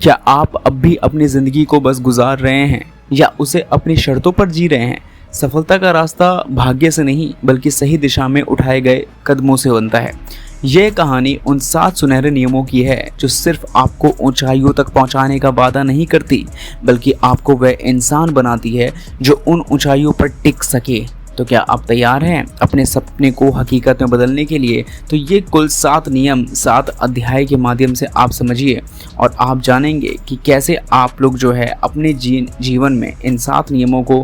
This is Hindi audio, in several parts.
क्या आप अब भी अपनी ज़िंदगी को बस गुजार रहे हैं या उसे अपनी शर्तों पर जी रहे हैं? सफलता का रास्ता भाग्य से नहीं बल्कि सही दिशा में उठाए गए कदमों से बनता है। यह कहानी उन 7 सुनहरे नियमों की है जो सिर्फ आपको ऊंचाइयों तक पहुंचाने का वादा नहीं करती बल्कि आपको वह इंसान बनाती है जो उन ऊंचाइयों पर टिक सके। तो क्या आप तैयार हैं अपने सपने को हकीकत में बदलने के लिए? तो ये कुल 7 नियम 7 अध्याय के माध्यम से आप समझिए और आप जानेंगे कि कैसे आप लोग जो है अपने जीवन में इन 7 नियमों को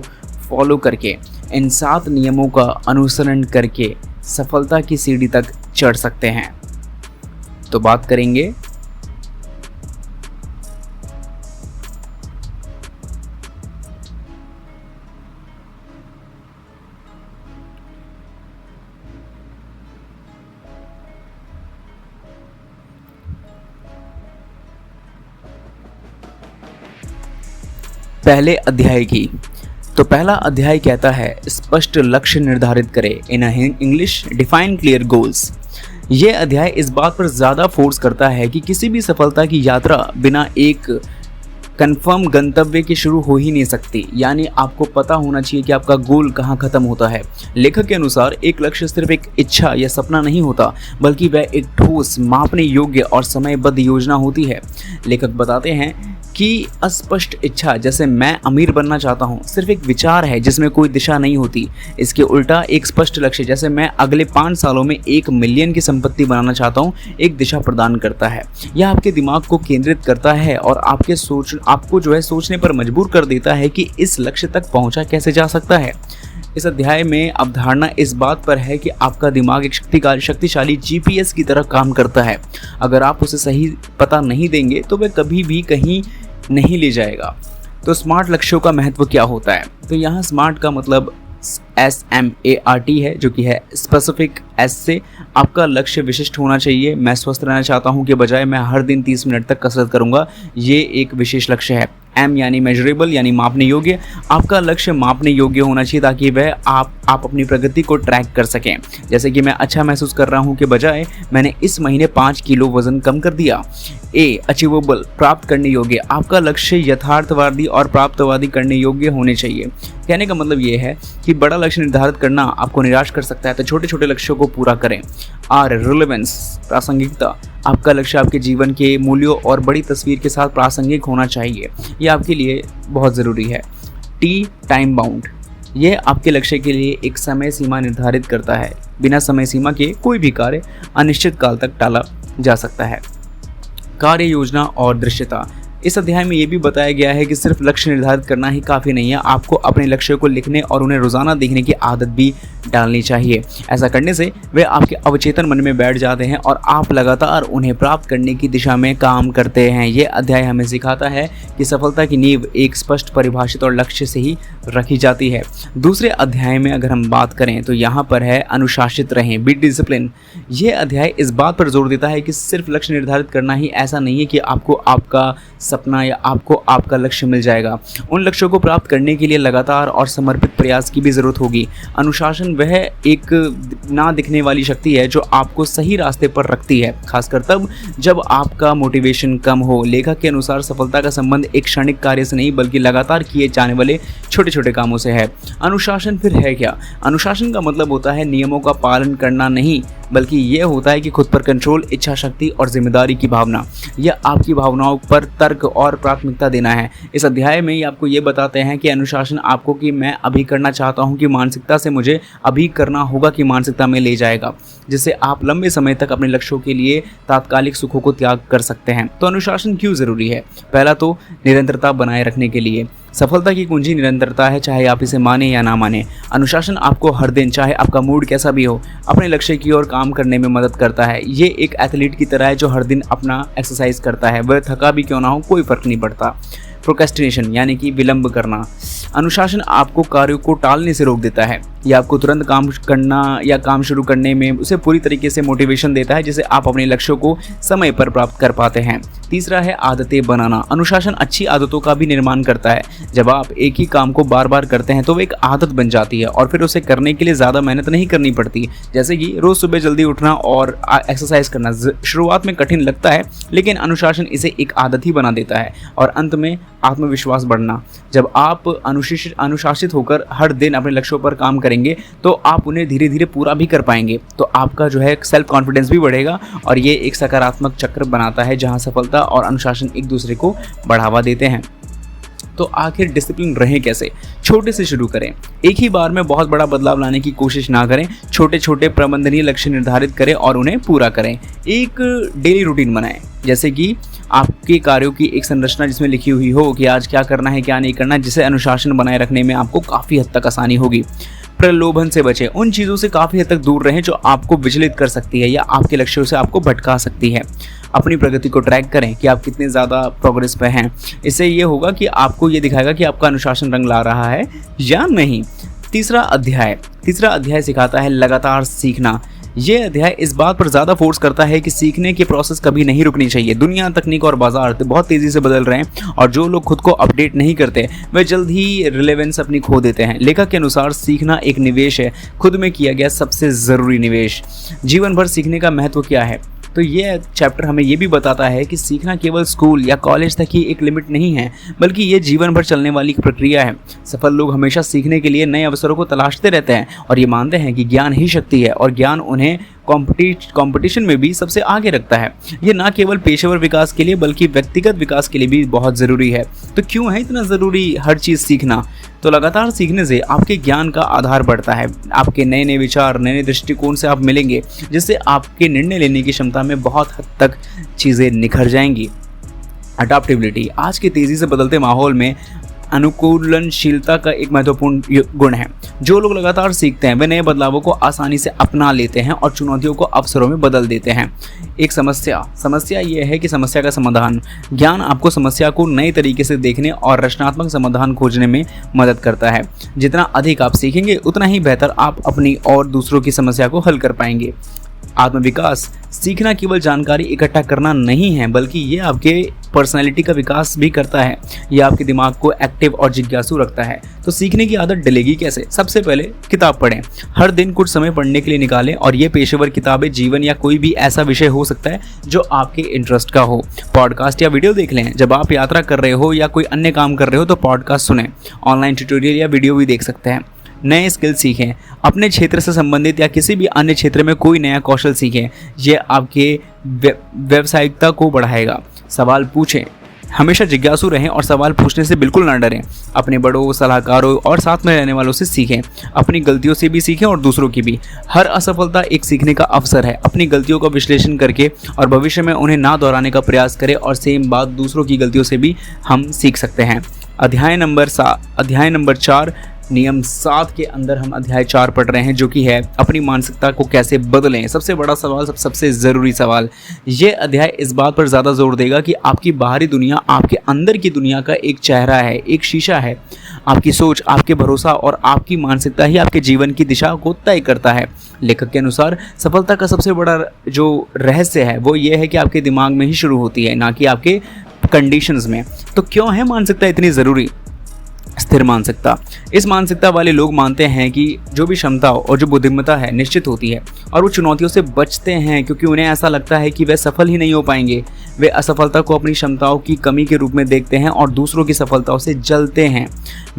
फॉलो करके, इन 7 नियमों का अनुसरण करके सफलता की सीढ़ी तक चढ़ सकते हैं। तो बात करेंगे पहले अध्याय की। तो पहला अध्याय कहता है स्पष्ट लक्ष्य निर्धारित करें। In English define clear goals. ये अध्याय इस बात पर ज़्यादा फोर्स करता है कि किसी भी सफलता की यात्रा बिना एक कंफर्म गंतव्य के शुरू हो ही नहीं सकती। यानी आपको पता होना चाहिए कि आपका गोल कहाँ ख़त्म होता है। लेखक के अनुसार एक लक्ष्य सिर्फ एक इच्छा या सपना नहीं होता बल्कि वह एक ठोस, मापने योग्य और समयबद्ध योजना होती है। लेखक बताते हैं कि अस्पष्ट इच्छा जैसे मैं अमीर बनना चाहता हूँ सिर्फ एक विचार है जिसमें कोई दिशा नहीं होती। इसके उल्टा एक स्पष्ट लक्ष्य जैसे मैं अगले 5 सालों में 1 मिलियन की संपत्ति बनाना चाहता हूँ एक दिशा प्रदान करता है। यह आपके दिमाग को केंद्रित करता है और आपको जो है सोचने पर मजबूर कर देता है कि इस लक्ष्य तक पहुँचा कैसे जा सकता है। इस अध्याय में अवधारणा इस बात पर है कि आपका दिमाग एक शक्तिशाली जीपीएस की तरह काम करता है। अगर आप उसे सही पता नहीं देंगे तो वह कभी भी कहीं नहीं ले जाएगा। तो स्मार्ट लक्ष्यों का महत्व क्या होता है? तो यहाँ स्मार्ट का मतलब SMART है जो कि है स्पेसिफिक। S से आपका लक्ष्य विशिष्ट होना चाहिए। मैं स्वस्थ रहना चाहता हूँ के बजाय मैं हर दिन 30 मिनट तक कसरत करूँगा, ये एक विशेष लक्ष्य है। M यानी मेजरेबल यानी मापने योग्य। आपका लक्ष्य मापने योग्य होना चाहिए ताकि वह आप अपनी प्रगति को ट्रैक कर सकें। जैसे कि मैं अच्छा महसूस कर रहा हूँ के बजाय मैंने इस महीने 5 किलो वजन कम कर दिया। A अचीवेबल प्राप्त करने योग्य। आपका लक्ष्य यथार्थवादी और प्राप्तवादी करने योग्य होने चाहिए। कहने का मतलब ये है कि बड़ा लक्ष्य निर्धारित करना आपको निराश कर सकता है तो छोटे छोटे लक्ष्यों को पूरा करें। R रिलेवेंस प्रासंगिकता। आपका लक्ष्य आपके जीवन के मूल्यों और बड़ी तस्वीर के साथ प्रासंगिक होना चाहिए। ये आपके लिए बहुत ज़रूरी है। T time bound. यह आपके लक्ष्य के लिए एक समय सीमा निर्धारित करता है। बिना समय सीमा के कोई भी कार्य अनिश्चित काल तक टाला जा सकता है। कार्य योजना और दृश्यता। इस अध्याय में ये भी बताया गया है कि सिर्फ लक्ष्य निर्धारित करना ही काफ़ी नहीं है, आपको अपने लक्ष्यों को लिखने और उन्हें रोज़ाना देखने की आदत भी डालनी चाहिए। ऐसा करने से वे आपके अवचेतन मन में बैठ जाते हैं और आप लगातार उन्हें प्राप्त करने की दिशा में काम करते हैं। ये अध्याय हमें सिखाता है कि सफलता की नींव एक स्पष्ट परिभाषित और लक्ष्य से ही रखी जाती है। दूसरे अध्याय में अगर हम बात करें तो यहाँ पर है अनुशासित रहें, बी डिसिप्लिन। ये अध्याय इस बात पर जोर देता है कि सिर्फ लक्ष्य निर्धारित करना ही ऐसा नहीं है कि आपको आपका सपना या आपको आपका लक्ष्य मिल जाएगा। उन लक्ष्यों को प्राप्त करने के लिए लगातार और समर्पित प्रयास की भी ज़रूरत होगी। अनुशासन वह एक ना दिखने वाली शक्ति है जो आपको सही रास्ते पर रखती है, खासकर तब जब आपका मोटिवेशन कम हो। लेखक के अनुसार सफलता का संबंध एक क्षणिक कार्य से नहीं बल्कि लगातार किए जाने वाले छोटे छोटे कामों से है। अनुशासन फिर है क्या? अनुशासन का मतलब होता है नियमों का पालन करना नहीं बल्कि ये होता है कि खुद पर कंट्रोल, इच्छा शक्ति और जिम्मेदारी की भावना। यह आपकी भावनाओं पर तर्क और प्राथमिकता देना है। इस अध्याय में ही आपको ये बताते हैं कि अनुशासन आपको कि मैं अभी करना चाहता हूँ कि मानसिकता से मुझे अभी करना होगा कि मानसिकता में ले जाएगा, जिससे आप लंबे समय तक अपने लक्ष्यों के लिए तात्कालिक सुखों को त्याग कर सकते हैं। तो अनुशासन क्यों ज़रूरी है? पहला तो निरंतरता बनाए रखने के लिए। सफलता की कुंजी निरंतरता है, चाहे आप इसे माने या ना माने। अनुशासन आपको हर दिन, चाहे आपका मूड कैसा भी हो, अपने लक्ष्य की ओर काम करने में मदद करता है। ये एक एथलीट की तरह है जो हर दिन अपना एक्सरसाइज करता है, वह थका भी क्यों ना हो कोई फर्क नहीं पड़ता। प्रोक्रेस्टिनेशन यानी कि विलंब करना। अनुशासन आपको कार्यों को टालने से रोक देता है। यह आपको तुरंत काम करना या काम शुरू करने में उसे पूरी तरीके से मोटिवेशन देता है जिससे आप अपने लक्ष्यों को समय पर प्राप्त कर पाते हैं। तीसरा है आदतें बनाना। अनुशासन अच्छी आदतों का भी निर्माण करता है। जब आप एक ही काम को बार बार करते हैं तो वो एक आदत बन जाती है और फिर उसे करने के लिए ज़्यादा मेहनत नहीं करनी पड़ती। जैसे कि रोज़ सुबह जल्दी उठना और एक्सरसाइज करना शुरुआत में कठिन लगता है, लेकिन अनुशासन इसे एक आदत ही बना देता है। और अंत में आत्मविश्वास बढ़ना। जब आप अनुशासित होकर हर दिन अपने लक्ष्यों पर काम करेंगे तो आप उन्हें धीरे धीरे पूरा भी कर पाएंगे, तो आपका जो है सेल्फ कॉन्फिडेंस भी बढ़ेगा और ये एक सकारात्मक चक्र बनाता है जहां सफलता और अनुशासन एक दूसरे को बढ़ावा देते हैं। तो आखिर डिसिप्लिन रहें कैसे? छोटे से शुरू करें। एक ही बार में बहुत बड़ा बदलाव लाने की कोशिश ना करें। छोटे छोटे प्रबंधनीय लक्ष्य निर्धारित करें और उन्हें पूरा करें। एक डेली रूटीन बनाएं, जैसे कि आपके कार्यों की एक संरचना जिसमें लिखी हुई हो कि आज क्या करना है क्या नहीं करना, जिसे अनुशासन बनाए रखने में आपको काफ़ी हद तक आसानी होगी। प्रलोभन से बचें। उन चीज़ों से काफ़ी हद तक दूर रहें जो आपको विचलित कर सकती है या आपके लक्ष्यों से आपको भटका सकती है। अपनी प्रगति को ट्रैक करें कि आप कितने ज़्यादा प्रोग्रेस पे हैं। इससे ये होगा कि आपको ये दिखाएगा कि आपका अनुशासन रंग ला रहा है या नहीं। तीसरा अध्याय सिखाता है लगातार सीखना। ये अध्याय इस बात पर ज़्यादा फोर्स करता है कि सीखने की प्रोसेस कभी नहीं रुकनी चाहिए। दुनिया, तकनीक और बाजार बहुत तेज़ी से बदल रहे हैं और जो लोग खुद को अपडेट नहीं करते वे जल्द ही रिलेवेंस अपनी खो देते हैं। लेखक के अनुसार सीखना एक निवेश है, खुद में किया गया सबसे ज़रूरी निवेश। जीवन भर सीखने का महत्व क्या है? तो ये चैप्टर हमें ये भी बताता है कि सीखना केवल स्कूल या कॉलेज तक ही एक लिमिट नहीं है, बल्कि ये जीवन भर चलने वाली प्रक्रिया है। सफल लोग हमेशा सीखने के लिए नए अवसरों को तलाशते रहते हैं और ये मानते हैं कि ज्ञान ही शक्ति है और ज्ञान उन्हें कंपटीशन में भी सबसे आगे रखता है। ये ना केवल पेशेवर विकास के लिए बल्कि व्यक्तिगत विकास के लिए भी बहुत ज़रूरी है। तो क्यों है इतना ज़रूरी हर चीज़ सीखना? तो लगातार सीखने से आपके ज्ञान का आधार बढ़ता है। आपके नए नए विचार, नए नए दृष्टिकोण से आप मिलेंगे, जिससे आपके निर्णय लेने की क्षमता में बहुत हद तक चीज़ें निखर जाएंगी। अडैप्टेबिलिटी आज के तेज़ी से बदलते माहौल में अनुकूलनशीलता का एक महत्वपूर्ण गुण है। जो लोग लगातार सीखते हैं वे नए बदलावों को आसानी से अपना लेते हैं और चुनौतियों को अवसरों में बदल देते हैं। एक समस्या ये है कि समस्या का समाधान। ज्ञान आपको समस्या को नए तरीके से देखने और रचनात्मक समाधान खोजने में मदद करता है। जितना अधिक आप सीखेंगे उतना ही बेहतर आप अपनी और दूसरों की समस्या को हल कर पाएंगे। आत्मविकास सीखना केवल जानकारी इकट्ठा करना नहीं है, बल्कि ये आपके पर्सनैलिटी का विकास भी करता है। ये आपके दिमाग को एक्टिव और जिज्ञासु रखता है। तो सीखने की आदत डलेगी कैसे? सबसे पहले किताब पढ़ें। हर दिन कुछ समय पढ़ने के लिए निकालें और ये पेशेवर किताबें, जीवन या कोई भी ऐसा विषय हो सकता है जो आपके इंटरेस्ट का हो। पॉडकास्ट या वीडियो देख लें। जब आप यात्रा कर रहे हो या कोई अन्य काम कर रहे हो तो पॉडकास्ट सुनें। ऑनलाइन ट्यूटोरियल या वीडियो भी देख सकते हैं। नए स्किल सीखें। अपने क्षेत्र से संबंधित या किसी भी अन्य क्षेत्र में कोई नया कौशल सीखें। यह आपके व्यावसायिकता को बढ़ाएगा। सवाल पूछें। हमेशा जिज्ञासु रहें और सवाल पूछने से बिल्कुल ना डरें। अपने बड़ों, सलाहकारों और साथ में रहने वालों से सीखें। अपनी गलतियों से भी सीखें और दूसरों की भी। हर असफलता एक सीखने का अवसर है। अपनी गलतियों का विश्लेषण करके और भविष्य में उन्हें ना दोहराने का प्रयास करें और सेम बात दूसरों की गलतियों से भी हम सीख सकते हैं। अध्याय नंबर 4 नियम 7 के अंदर हम अध्याय 4 पढ़ रहे हैं, जो कि है अपनी मानसिकता को कैसे बदलें। सबसे बड़ा सवाल, सबसे ज़रूरी सवाल। ये अध्याय इस बात पर ज़्यादा जोर देगा कि आपकी बाहरी दुनिया आपके अंदर की दुनिया का एक चेहरा है, एक शीशा है। आपकी सोच, आपके भरोसा और आपकी मानसिकता ही आपके जीवन की दिशा को तय करता है। लेखक के अनुसार सफलता का सबसे बड़ा जो रहस्य है वो ये है कि आपके दिमाग में ही शुरू होती है, ना कि आपके कंडीशंस में। तो क्यों है मानसिकता इतनी ज़रूरी? स्थिर मानसिकता। इस मानसिकता वाले लोग मानते हैं कि जो भी क्षमता और जो बुद्धिमत्ता है निश्चित होती है और वो चुनौतियों से बचते हैं क्योंकि उन्हें ऐसा लगता है कि वे सफल ही नहीं हो पाएंगे। वे असफलता को अपनी क्षमताओं की कमी के रूप में देखते हैं और दूसरों की सफलताओं से जलते हैं।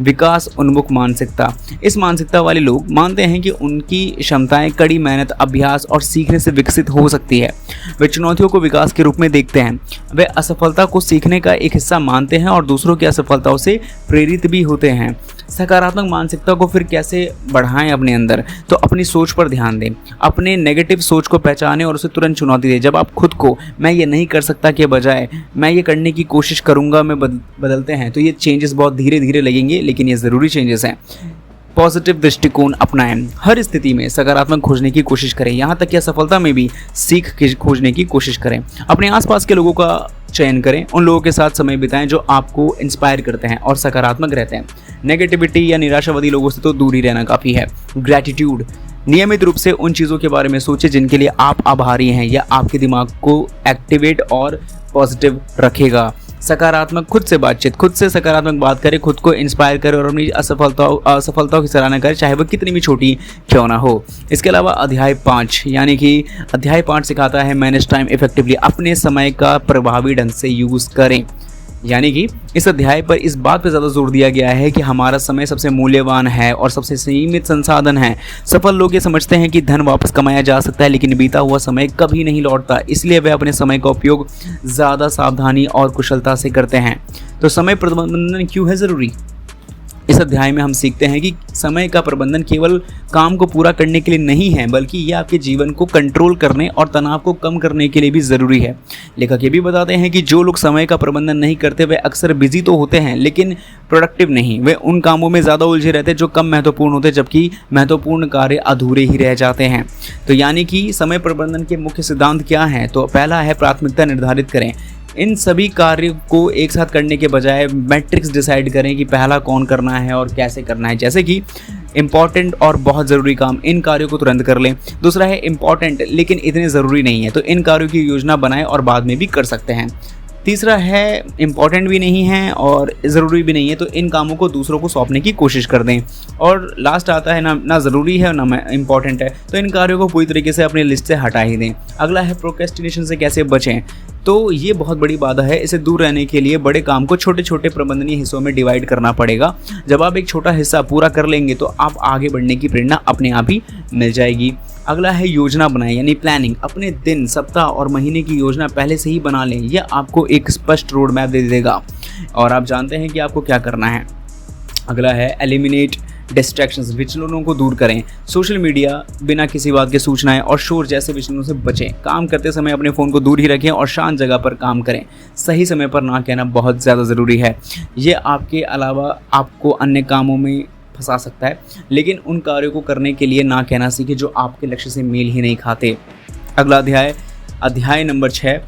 विकास उन्मुख मानसिकता। इस मानसिकता वाले लोग मानते हैं कि उनकी क्षमताएं कड़ी मेहनत, अभ्यास और सीखने से विकसित हो सकती है। वे चुनौतियों को विकास के रूप में देखते हैं। वे असफलता को सीखने का एक हिस्सा मानते हैं और दूसरों की असफलताओं से प्रेरित भी होते हैं। सकारात्मक मानसिकता को फिर कैसे बढ़ाएं अपने अंदर? तो अपनी सोच पर ध्यान दें। अपने नेगेटिव सोच को पहचानें और उसे तुरंत चुनौती दें। जब आप खुद को मैं ये नहीं कर सकता के बजाय मैं ये करने की कोशिश करूंगा में बदलते हैं तो ये चेंजेस बहुत धीरे धीरे लगेंगे, लेकिन ये ज़रूरी चेंजेस हैं। पॉजिटिव दृष्टिकोण अपनाएं। हर स्थिति में सकारात्मक खोजने की कोशिश करें, यहाँ तक कि असफलता में भी सीख खोजने की कोशिश करें। अपने आसपास के लोगों का चयन करें। उन लोगों के साथ समय बिताएं जो आपको इंस्पायर करते हैं और सकारात्मक रहते हैं। नेगेटिविटी या निराशावादी लोगों से तो दूर ही रहना काफ़ी है। ग्रैटिट्यूड, नियमित रूप से उन चीज़ों के बारे में सोचें जिनके लिए आप आभारी हैं, या आपके दिमाग को एक्टिवेट और पॉजिटिव रखेगा। सकारात्मक, खुद से बातचीत, खुद से सकारात्मक बात करें, खुद को इंस्पायर करें और अपनी असफलताओं की सराहना करें, चाहे वह कितनी भी छोटी क्यों ना हो। इसके अलावा अध्याय 5 यानी कि अध्याय 5 सिखाता है मैनेज टाइम इफेक्टिवली, अपने समय का प्रभावी ढंग से यूज़ करें। यानी कि इस अध्याय पर इस बात पर ज़्यादा जोर दिया गया है कि हमारा समय सबसे मूल्यवान है और सबसे सीमित संसाधन है। सफल लोग ये समझते हैं कि धन वापस कमाया जा सकता है, लेकिन बीता हुआ समय कभी नहीं लौटता, इसलिए वे अपने समय का उपयोग ज़्यादा सावधानी और कुशलता से करते हैं। तो समय प्रबंधन क्यों है ज़रूरी? इस अध्याय में हम सीखते हैं कि समय का प्रबंधन केवल काम को पूरा करने के लिए नहीं है, बल्कि यह आपके जीवन को कंट्रोल करने और तनाव को कम करने के लिए भी ज़रूरी है। लेखक ये भी बताते हैं कि जो लोग समय का प्रबंधन नहीं करते वे अक्सर बिजी तो होते हैं लेकिन प्रोडक्टिव नहीं। वे उन कामों में ज़्यादा उलझे रहते हैं जो कम महत्वपूर्ण होते हैं, जबकि महत्वपूर्ण कार्य अधूरे ही रह जाते हैं। तो यानी कि समय प्रबंधन के मुख्य सिद्धांत क्या हैं? तो पहला है प्राथमिकता निर्धारित करें। इन सभी कार्यों को एक साथ करने के बजाय मैट्रिक्स डिसाइड करें कि पहला कौन करना है और कैसे करना है। जैसे कि इंपॉर्टेंट और बहुत ज़रूरी काम, इन कार्यों को तुरंत कर लें। दूसरा है इंपॉर्टेंट लेकिन इतने ज़रूरी नहीं है, तो इन कार्यों की योजना बनाएं और बाद में भी कर सकते हैं। तीसरा है इम्पॉर्टेंट भी नहीं है और ज़रूरी भी नहीं है, तो इन कामों को दूसरों को सौंपने की कोशिश कर दें। और लास्ट आता है ना ज़रूरी है और ना इम्पॉर्टेंट है, तो इन कार्यों को पूरी तरीके से अपनी लिस्ट से हटा ही दें। अगला है प्रोक्रेस्टिनेशन से कैसे बचें। तो ये बहुत बड़ी बाधा है, इसे दूर रहने के लिए बड़े काम को छोटे छोटे प्रबंधनीय हिस्सों में डिवाइड करना पड़ेगा। जब आप एक छोटा हिस्सा पूरा कर लेंगे तो आप आगे बढ़ने की प्रेरणा अपने आप ही मिल जाएगी। अगला है योजना बनाएं यानी प्लानिंग। अपने दिन, सप्ताह और महीने की योजना पहले से ही बना लें, यह आपको एक स्पष्ट रोड मैप दे देगा और आप जानते हैं कि आपको क्या करना है। अगला है एलिमिनेट डिस्ट्रैक्शंस, विचलनों को दूर करें। सोशल मीडिया, बिना किसी बात के सूचनाएं और शोर जैसे विचलनों से बचें। काम करते समय अपने फ़ोन को दूर ही रखें और शांत जगह पर काम करें। सही समय पर ना कहना बहुत ज़्यादा ज़रूरी है, ये आपके अलावा आपको अन्य कामों में फंसा सकता है। लेकिन उन कार्यों को करने के लिए ना कहना सीखें जो आपके लक्ष्य से मेल ही नहीं खाते। अगला अध्याय नंबर 6,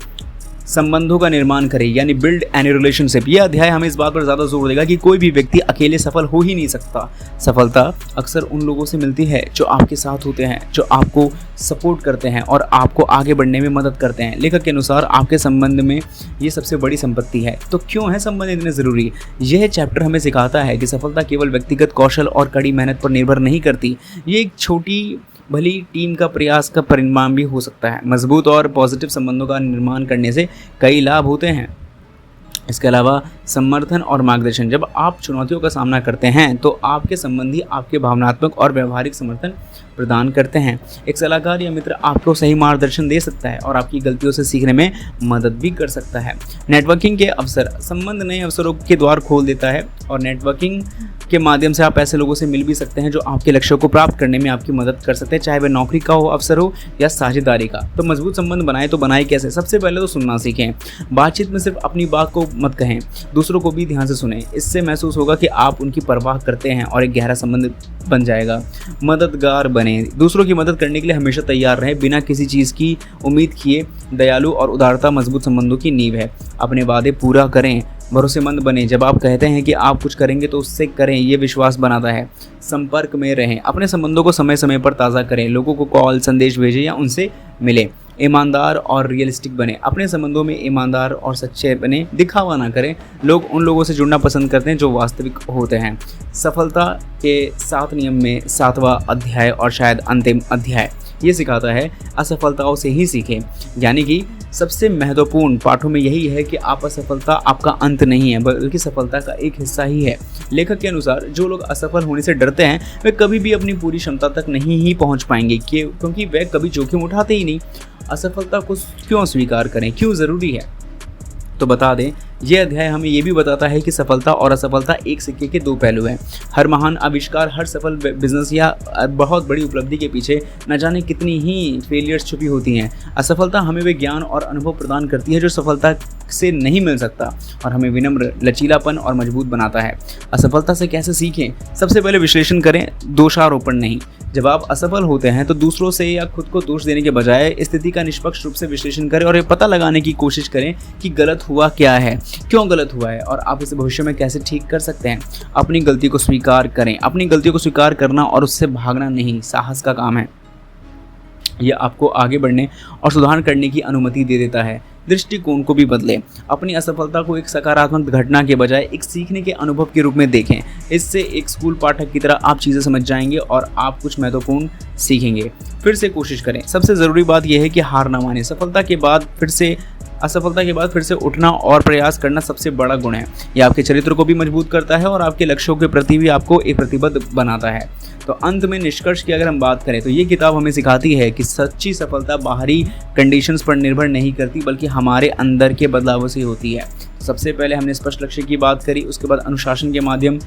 संबंधों का निर्माण करें यानी बिल्ड एनी रिलेशनशिप। यह अध्याय हमें इस बात पर ज़्यादा जोर देगा कि कोई भी व्यक्ति अकेले सफल हो ही नहीं सकता। सफलता अक्सर उन लोगों से मिलती है जो आपके साथ होते हैं, जो आपको सपोर्ट करते हैं और आपको आगे बढ़ने में मदद करते हैं। लेखक के अनुसार आपके संबंध में ये सबसे बड़ी संपत्ति है। तो क्यों है संबंध इतने ज़रूरी? यह चैप्टर हमें सिखाता है कि सफलता केवल व्यक्तिगत कौशल और कड़ी मेहनत पर निर्भर नहीं करती, ये एक छोटी भली टीम का प्रयास का परिणाम भी हो सकता है। मजबूत और पॉजिटिव संबंधों का निर्माण करने से कई लाभ होते हैं। इसके अलावा समर्थन और मार्गदर्शन, जब आप चुनौतियों का सामना करते हैं तो आपके संबंधी आपके भावनात्मक और व्यवहारिक समर्थन प्रदान करते हैं। एक सलाहकार या मित्र आपको सही मार्गदर्शन दे सकता है और आपकी गलतियों से सीखने में मदद भी कर सकता है। नेटवर्किंग के अवसर, संबंध नए अवसरों के द्वार खोल देता है और नेटवर्किंग के माध्यम से आप ऐसे लोगों से मिल भी सकते हैं जो आपके लक्ष्यों को प्राप्त करने में आपकी मदद कर सकते हैं, चाहे वह नौकरी का हो अवसर हो या साझेदारी का। तो मजबूत संबंध बनाए तो बनाए कैसे? सबसे पहले तो सुनना सीखें। बातचीत में सिर्फ अपनी बात को मत कहें, दूसरों को भी ध्यान से सुनें। इससे महसूस होगा कि आप उनकी परवाह करते हैं और एक गहरा संबंध बन जाएगा। मददगार बने, दूसरों की मदद करने के लिए हमेशा तैयार रहें, बिना किसी चीज़ की उम्मीद किए। दयालु और उदारता मजबूत संबंधों की नींव है। अपने वादे पूरा करें, भरोसेमंद बने। जब आप कहते हैं कि आप कुछ करेंगे तो उससे करें, ये विश्वास बनाता है। संपर्क में रहें, अपने संबंधों को समय समय पर ताज़ा करें। लोगों को कॉल, संदेश भेजें या उनसे मिलें। ईमानदार और रियलिस्टिक बने, अपने संबंधों में ईमानदार और सच्चे बने, दिखावा ना करें। लोग उन लोगों से जुड़ना पसंद करते हैं जो वास्तविक होते हैं। सफलता के 7 नियम में 7वां अध्याय और शायद अंतिम अध्याय ये सिखाता है असफलताओं से ही सीखें। यानी कि सबसे महत्वपूर्ण पाठों में यही है कि आप असफलता आपका अंत नहीं है, बल्कि सफलता का एक हिस्सा ही है। लेखक के अनुसार जो लोग असफल होने से डरते हैं वे कभी भी अपनी पूरी क्षमता तक नहीं ही पहुंच पाएंगे, क्योंकि वे कभी जोखिम उठाते ही नहीं। असफलता को क्यों स्वीकार करें, क्यों ज़रूरी है? तो बता दें, यह अध्याय हमें यह भी बताता है कि सफलता और असफलता एक सिक्के के 2 पहलू हैं। हर महान आविष्कार, हर सफल बिजनेस या बहुत बड़ी उपलब्धि के पीछे न जाने कितनी ही फेलियर्स छुपी होती हैं। असफलता हमें वे ज्ञान और अनुभव प्रदान करती है जो सफलता से नहीं मिल सकता और हमें विनम्र, लचीलापन और मजबूत बनाता है। असफलता से कैसे सीखें? सबसे पहले विश्लेषण करें, दोषारोपण नहीं। जब आप असफल होते हैं तो दूसरों से या खुद को दोष देने के बजाय स्थिति का निष्पक्ष रूप से विश्लेषण करें और ये पता लगाने की कोशिश करें कि गलत हुआ क्या है, क्यों गलत हुआ है और आप इसे भविष्य में कैसे ठीक कर सकते हैं। अपनी गलती को स्वीकार करें। अपनी गलतियों को स्वीकार करना और उससे भागना नहीं, साहस का काम है। यह आपको आगे बढ़ने और सुधार करने की अनुमति दे देता है। दृष्टिकोण को भी बदलें। अपनी असफलता को एक सकारात्मक घटना के बजाय एक सीखने के अनुभव के रूप में देखें। इससे एक स्कूल पाठक की तरह आप चीज़ें समझ जाएंगे और आप कुछ महत्वपूर्ण सीखेंगे। फिर से कोशिश करें। सबसे ज़रूरी बात यह है कि हार ना मानें। असफलता के बाद फिर से उठना और प्रयास करना सबसे बड़ा गुण है। यह आपके चरित्र को भी मजबूत करता है और आपके लक्ष्यों के प्रति भी आपको एक प्रतिबद्ध बनाता है। तो अंत में निष्कर्ष की अगर हम बात करें तो ये किताब हमें सिखाती है कि सच्ची सफलता बाहरी कंडीशंस पर निर्भर नहीं करती, बल्कि हमारे अंदर के बदलावों से होती है। सबसे पहले हमने स्पष्ट लक्ष्य की बात करी, उसके बाद अनुशासन के माध्यम,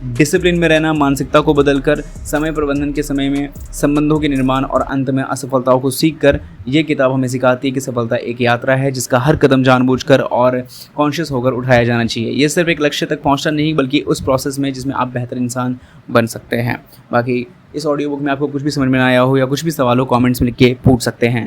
डिसिप्लिन में रहना, मानसिकता को बदलकर, समय प्रबंधन के समय में, संबंधों के निर्माण और अंत में असफलताओं को सीखकर। ये किताब हमें सिखाती है कि सफलता एक यात्रा है जिसका हर कदम जानबूझकर और कॉन्शियस होकर उठाया जाना चाहिए। ये सिर्फ एक लक्ष्य तक पहुंचना नहीं, बल्कि उस प्रोसेस में जिसमें आप बेहतर इंसान बन सकते हैं। बाकी इस ऑडियो बुक में आपको कुछ भी समझ में ना आया हो या कुछ भी सवाल हो, कमेंट्स में लिख के पूछ सकते हैं।